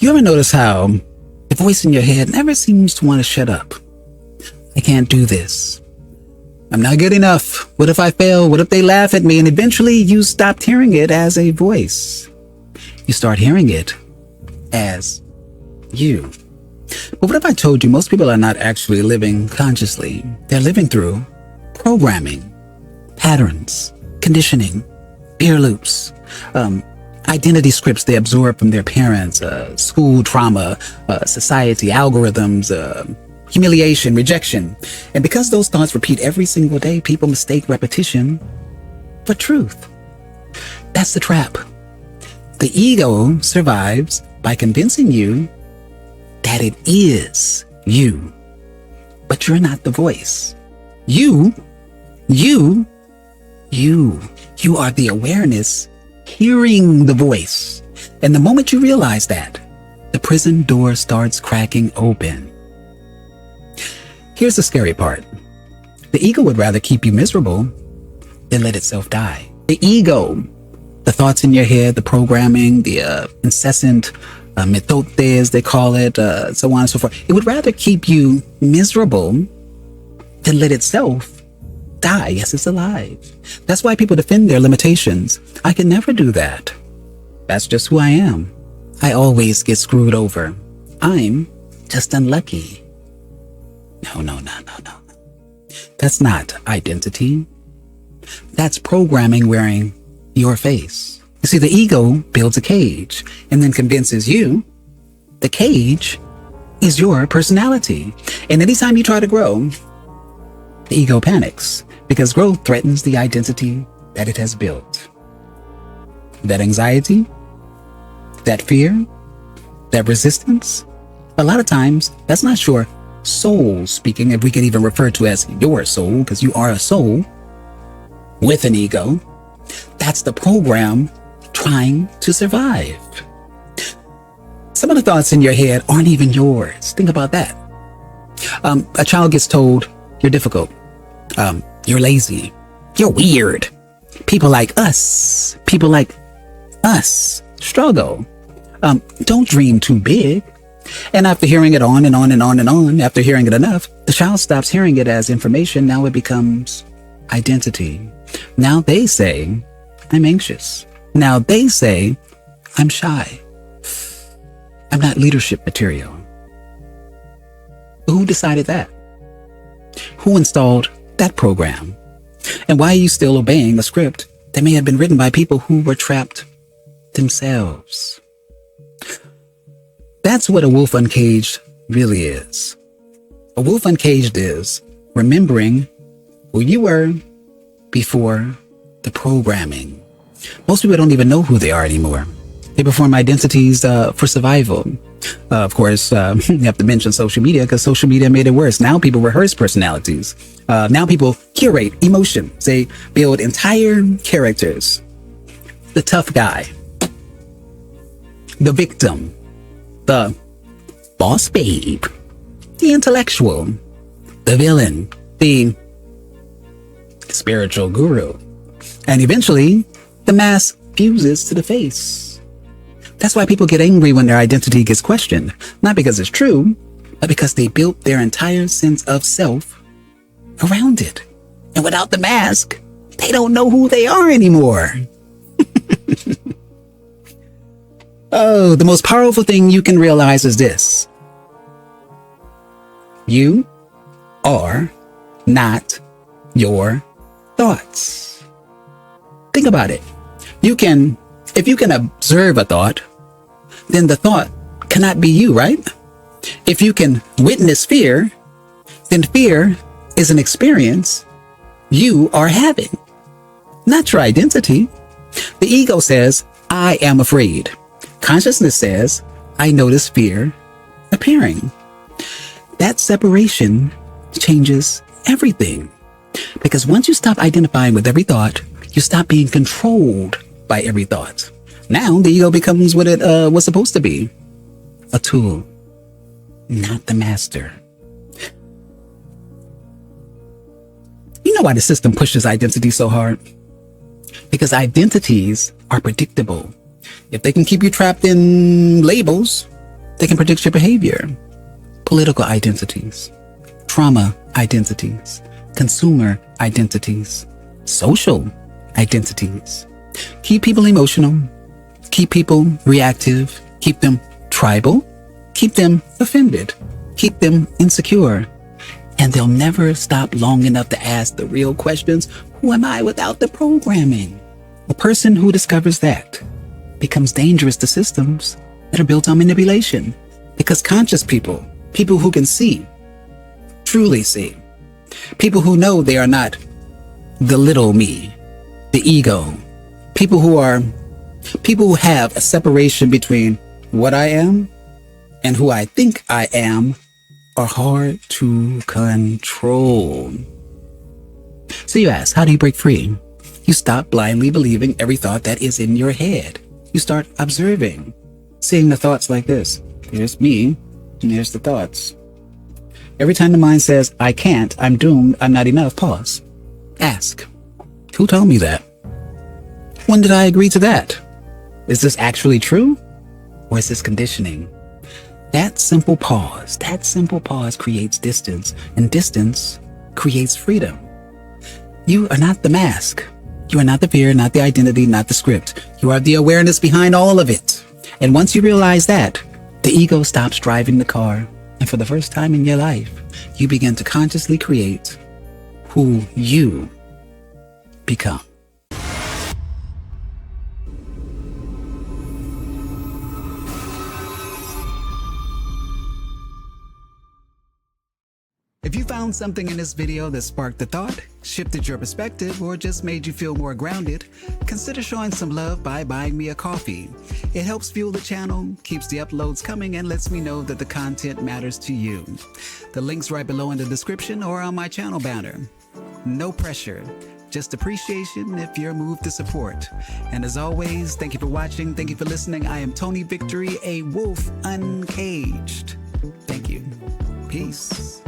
You ever notice how the voice in your head never seems to want to shut up? I can't do this. I'm not good enough. What if I fail? What if they laugh at me? And eventually you stopped hearing it as a voice. You start hearing it as you. But what if I told you most people are not actually living consciously? They're living through programming, patterns, conditioning, fear loops, identity scripts they absorb from their parents, school trauma, society, algorithms, humiliation, rejection. And because those thoughts repeat every single day, people mistake repetition for truth. That's the trap. The ego survives by convincing you that it is you, but you're not the voice. You are the awareness hearing the voice. And the moment you realize that, the prison door starts cracking open. Here's the scary part. The ego would rather keep you miserable than let itself die. The ego, the thoughts in your head, the programming, the incessant mitote, as they call it, so on and so forth. It would rather keep you miserable than let itself die. Yes, it's alive. That's why people defend their limitations. I can never do that. That's just who I am. I always get screwed over. I'm just unlucky. No. That's not identity. That's programming wearing your face. You see, the ego builds a cage and then convinces you the cage is your personality. And anytime you try to grow, the ego panics because growth threatens the identity that it has built. That anxiety, that fear, that resistance, a lot of times that's not your soul speaking, if we can even refer to as your soul, because you are a soul with an ego. That's the program trying to survive. Some of the thoughts in your head aren't even yours. Think about that. A child gets told, you're difficult. You're lazy. You're weird. People like us struggle. Don't dream too big. And after hearing it on and on and on and on, after hearing it enough, the child stops hearing it as information. Now it becomes identity. Now they say, I'm anxious. Now they say, I'm shy. I'm not leadership material. Who decided that? Who installed that program? And why are you still obeying a script that may have been written by people who were trapped themselves? That's what a wolf uncaged really is. A wolf uncaged is remembering who you were before the programming. Most people don't even know who they are anymore. They perform identities for survival. Of course, you have to mention social media because social media made it worse. Now people rehearse personalities. Now people curate emotions. They build entire characters. The tough guy, the victim, the boss babe, the intellectual, the villain, the spiritual guru. And eventually, the mask fuses to the face. That's why people get angry when their identity gets questioned. Not because it's true, but because they built their entire sense of self around it. And without the mask, they don't know who they are anymore. Oh, the most powerful thing you can realize is this. You are not your thoughts. Think about it. If you can observe a thought, then the thought cannot be you, right? If you can witness fear, then fear is an experience you are having, not your identity. The ego says, I am afraid. Consciousness says, I notice fear appearing. That separation changes everything. Because once you stop identifying with every thought, you stop being controlled by every thought. Now the ego becomes what it was supposed to be. A tool, not the master. You know why the system pushes identity so hard? Because identities are predictable. If they can keep you trapped in labels, They can predict your behavior. Political identities, trauma identities, consumer identities, social identities. Keep people emotional, keep people reactive, keep them tribal, keep them offended, keep them insecure. And they'll never stop long enough to ask the real questions. Who am I without the programming? A person who discovers that becomes dangerous to systems that are built on manipulation. Because conscious people, people who can see, truly see, people who know they are not the little me, the ego, people who have a separation between what I am and who I think I am, are hard to control. So you ask, how do you break free? You stop blindly believing every thought that is in your head. You start observing, seeing the thoughts like this. Here's me, and here's the thoughts. Every time the mind says, I can't, I'm doomed, I'm not enough, pause. Ask, who told me that? When did I agree to that? Is this actually true? Or is this conditioning? That simple pause creates distance, and distance creates freedom. You are not the mask. You are not the fear, not the identity, not the script. You are the awareness behind all of it. And once you realize that, the ego stops driving the car. And for the first time in your life, you begin to consciously create who you become. If you found something in this video that sparked a thought, shifted your perspective, or just made you feel more grounded, consider showing some love by buying me a coffee. It helps fuel the channel, keeps the uploads coming, and lets me know that the content matters to you. The link's right below in the description or on my channel banner. No pressure, just appreciation if you're moved to support. And as always, thank you for watching, thank you for listening. I am Tony Victory, a wolf uncaged. Thank you. Peace.